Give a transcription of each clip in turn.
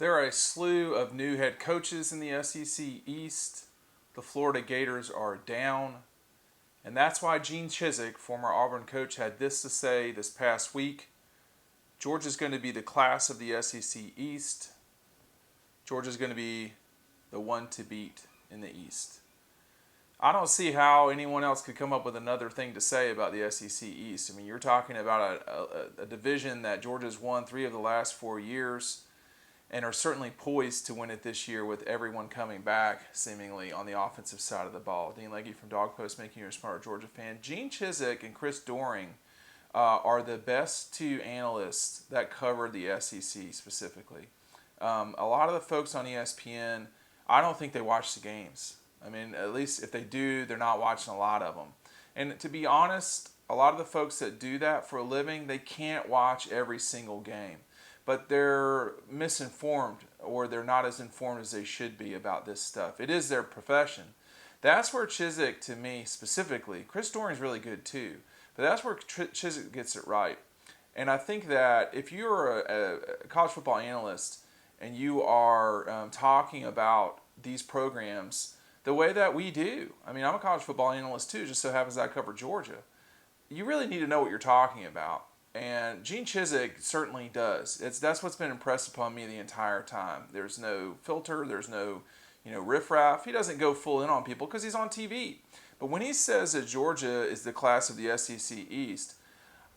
There are a slew of new head coaches in the SEC East. The Florida Gators are down. And that's why Gene Chizik, former Auburn coach, had this to say this past week. Georgia's going to be the class of the SEC East. Georgia's going to be the one to beat in the East. I don't see how anyone else could come up with another thing to say about the SEC East. I mean, you're talking about a division that Georgia's won 3 of the last 4 years and are certainly poised to win it this year with everyone coming back, seemingly, on the offensive side of the ball. Dean Legge from Dog Post, making you a smarter Georgia fan. Gene Chizik and Chris Doering are the best 2 analysts that cover the SEC specifically. A lot of the folks on ESPN, I don't think they watch the games. I mean, at least if they do, they're not watching a lot of them. And to be honest, a lot of the folks that do that for a living, they can't watch every single game. But they're misinformed, or they're not as informed as they should be about this stuff. It is their profession. That's where Chizik, to me specifically, Chris Doering's really good too, but that's where Chizik gets it right. And I think that if you're a college football analyst and you are talking about these programs the way that we do, I mean, I'm a college football analyst too, just so happens I cover Georgia. You really need to know what you're talking about. And Gene Chizik certainly does. That's what's been impressed upon me the entire time. There's no filter. There's no, riffraff. He doesn't go full in on people because he's on TV. But when he says that Georgia is the class of the SEC East,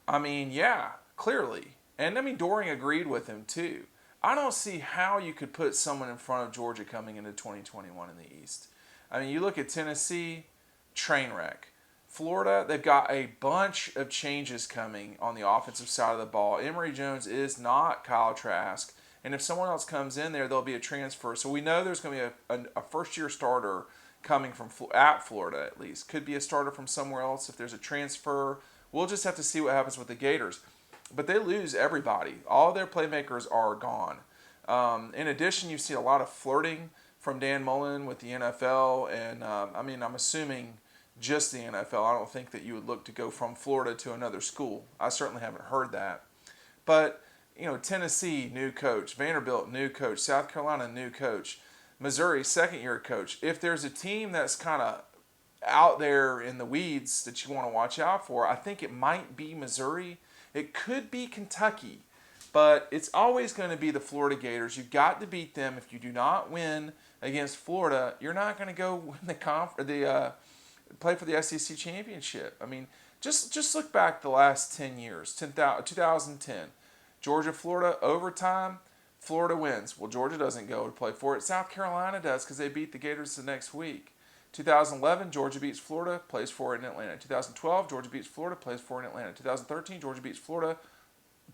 I mean, yeah, clearly. And I mean, Doering agreed with him too. I don't see how you could put someone in front of Georgia coming into 2021 in the East. I mean, you look at Tennessee, train wreck. Florida, they've got a bunch of changes coming on the offensive side of the ball. Emory Jones is not Kyle Trask. And if someone else comes in there, there'll be a transfer. So we know there's going to be a first-year starter coming from at Florida, at least. Could be a starter from somewhere else if there's a transfer. We'll just have to see what happens with the Gators. But they lose everybody. All their playmakers are gone. In addition, you see a lot of flirting from Dan Mullen with the NFL. And, I'm assuming just the NFL. I don't think that you would look to go from Florida to another school. I certainly haven't heard that. But, Tennessee, new coach. Vanderbilt, new coach. South Carolina, new coach. Missouri, second-year coach. If there's a team that's kind of out there in the weeds that you want to watch out for, I think it might be Missouri. It could be Kentucky. But it's always going to be the Florida Gators. You've got to beat them. If you do not win against Florida, you're not going to go win play for the SEC championship. I mean, just look back the last 10 years. 2010, Georgia, Florida, overtime, Florida wins. Well, Georgia doesn't go to play for it. South Carolina does because they beat the Gators the next week. 2011, Georgia beats Florida, plays for it in Atlanta. 2012, Georgia beats Florida, plays for it in Atlanta. 2013, Georgia beats Florida,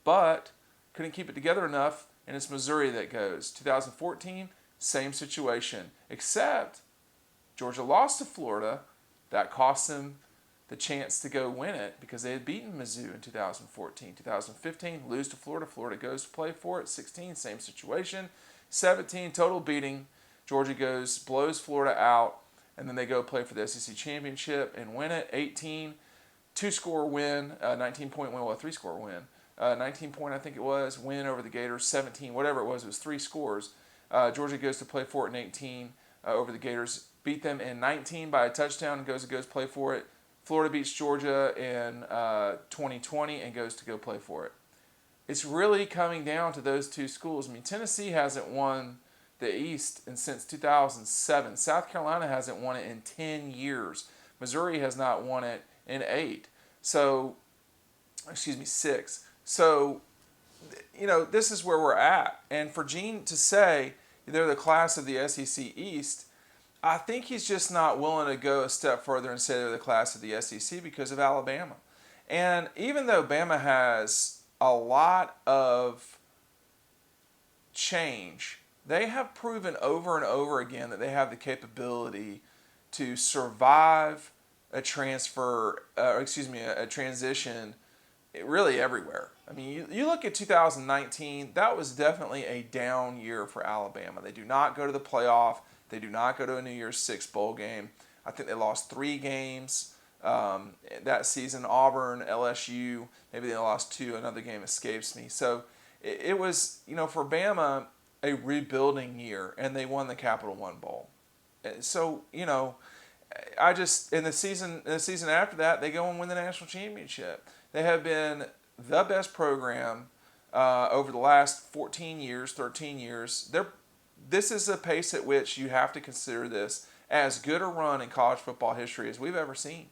but couldn't keep it together enough, and it's Missouri that goes. 2014, same situation, except Georgia lost to Florida. That cost them the chance to go win it because they had beaten Mizzou in 2014. 2015, lose to Florida. Florida goes to play for it. 16, same situation. 17, total beating. Georgia blows Florida out, and then they go play for the SEC championship and win it. 18, 2-score win, 19-point win, well, a 3-score win. 19-point, I think it was, win over the Gators. 17, whatever it was 3 scores. Georgia goes to play for it in 18 over the Gators. Beat them in 19 by a touchdown and goes play for it. Florida beats Georgia in 2020 and goes to go play for it. It's really coming down to those 2 schools. I mean, Tennessee hasn't won the East since 2007. South Carolina hasn't won it in 10 years. Missouri has not won it in 8. 6. So, this is where we're at. And for Gene to say they're the class of the SEC East, I think he's just not willing to go a step further and say they're the class of the SEC because of Alabama. And even though Bama has a lot of change, they have proven over and over again that they have the capability to survive a transition really everywhere. I mean, you look at 2019, that was definitely a down year for Alabama. They do not go to the playoff. They do not go to a New Year's Six bowl game. I think they lost 3 games that season. Auburn, LSU, maybe they lost 2. Another game escapes me. So it was, for Bama, a rebuilding year, and they won the Capital One Bowl. So I just in the season after that, they go and win the national championship. They have been the best program over the last 14 years, 13 years. This is a pace at which you have to consider this as good a run in college football history as we've ever seen.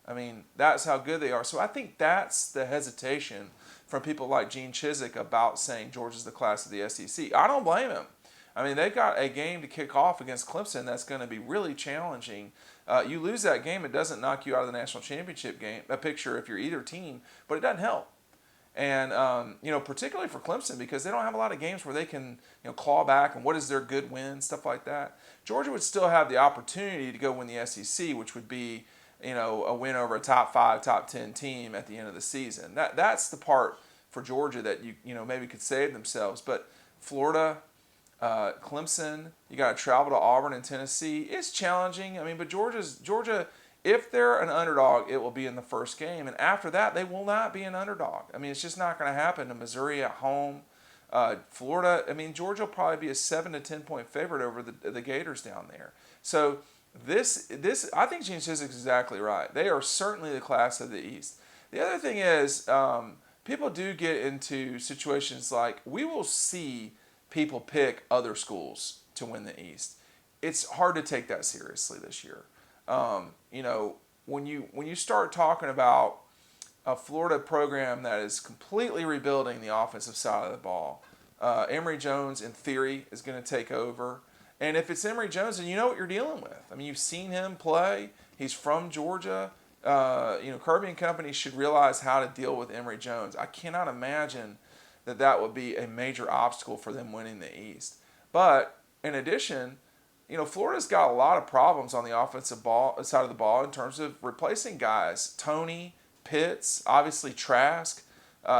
I mean, that's how good they are. So I think that's the hesitation from people like Gene Chizik about saying Georgia's the class of the SEC. I don't blame him. I mean, they've got a game to kick off against Clemson that's going to be really challenging. You lose that game, it doesn't knock you out of the national championship game, a picture if you're either team, but it doesn't help. And, particularly for Clemson, because they don't have a lot of games where they can, claw back and what is their good win, stuff like that. Georgia would still have the opportunity to go win the SEC, which would be, a win over a top 5, top 10 team at the end of the season. That's the part for Georgia that maybe could save themselves. But Florida, Clemson, you got to travel to Auburn and Tennessee. It's challenging. I mean, but Georgia, if they're an underdog, it will be in the first game, and after that, they will not be an underdog. I mean, it's just not going to happen to Missouri at home. Florida, I mean, Georgia will probably be a 7 to 10 point favorite over the Gators down there. So this I think Gene Chizik is exactly right. They are certainly the class of the East. The other thing is, people do get into situations like we will see people pick other schools to win the East. It's hard to take that seriously this year. When you start talking about a Florida program that is completely rebuilding the offensive side of the ball, Emory Jones, in theory, is going to take over. And if it's Emory Jones, then you know what you're dealing with. I mean, you've seen him play. He's from Georgia. Kirby and company should realize how to deal with Emory Jones. I cannot imagine that would be a major obstacle for them winning the East. But in addition, Florida's got a lot of problems on the offensive side of the ball in terms of replacing guys. Tony, Pitts, obviously Trask.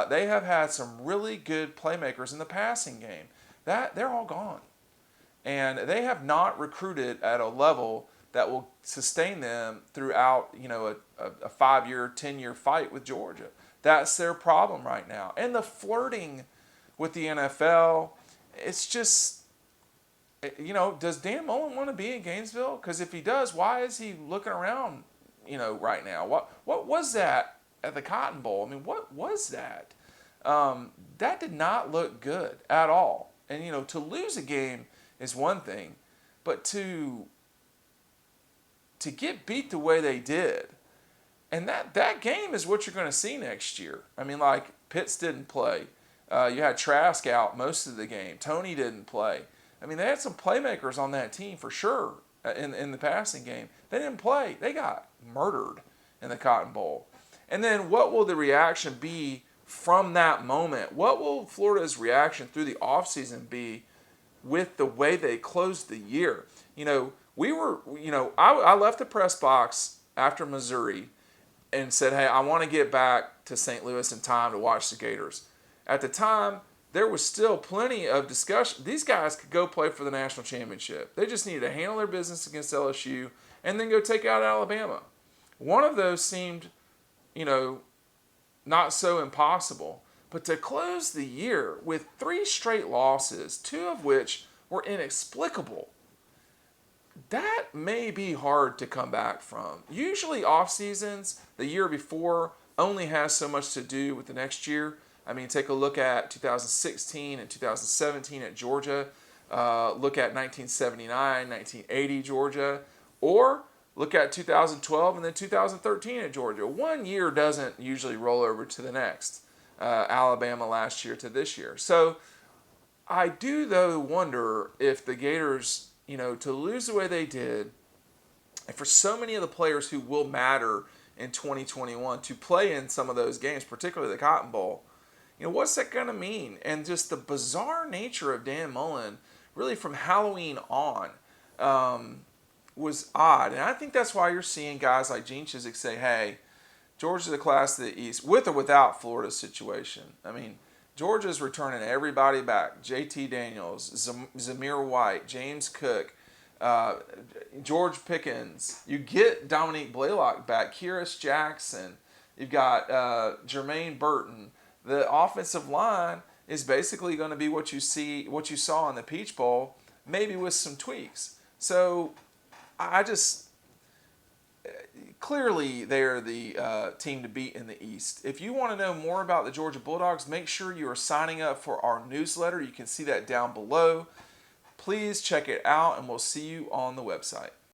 They have had some really good playmakers in the passing game. They're all gone. And they have not recruited at a level that will sustain them throughout, a 5-year, 10-year fight with Georgia. That's their problem right now. And the flirting with the NFL, it's just, does Dan Mullen want to be in Gainesville? Because if he does, why is he looking around, right now? What was that at the Cotton Bowl? I mean, what was that? That did not look good at all. And, to lose a game is one thing, but to get beat the way they did, and that game is what you're going to see next year. I mean, like, Pitts didn't play. You had Trask out most of the game. Tony didn't play. I mean, they had some playmakers on that team for sure in the passing game. They didn't play. They got murdered in the Cotton Bowl. And then what will the reaction be from that moment? What will Florida's reaction through the offseason be with the way they closed the year? I left the press box after Missouri and said, hey, I want to get back to St. Louis in time to watch the Gators. At the time, there was still plenty of discussion. These guys could go play for the national championship. They just needed to handle their business against LSU and then go take out Alabama. One of those seemed, not so impossible. But to close the year with 3 straight losses, 2 of which were inexplicable, that may be hard to come back from. Usually off seasons, the year before, only has so much to do with the next year. I mean, take a look at 2016 and 2017 at Georgia. Look at 1979, 1980 Georgia. Or look at 2012 and then 2013 at Georgia. One year doesn't usually roll over to the next. Alabama last year to this year. So I do, though, wonder if the Gators, to lose the way they did, and for so many of the players who will matter in 2021 to play in some of those games, particularly the Cotton Bowl, what's that going to mean? And just the bizarre nature of Dan Mullen, really from Halloween on, was odd. And I think that's why you're seeing guys like Gene Chizik say, hey, Georgia's the class of the East, with or without Florida's situation. I mean, Georgia's returning everybody back. J.T. Daniels, Zamir White, James Cook, George Pickens. You get Dominique Blaylock back, Kyrus Jackson. You've got Jermaine Burton. The offensive line is basically going to be what you saw in the Peach Bowl, maybe with some tweaks. So I just clearly they're the team to beat in the East. If you want to know more about the Georgia Bulldogs, make sure you are signing up for our newsletter. You can see that down below. Please check it out, and we'll see you on the website.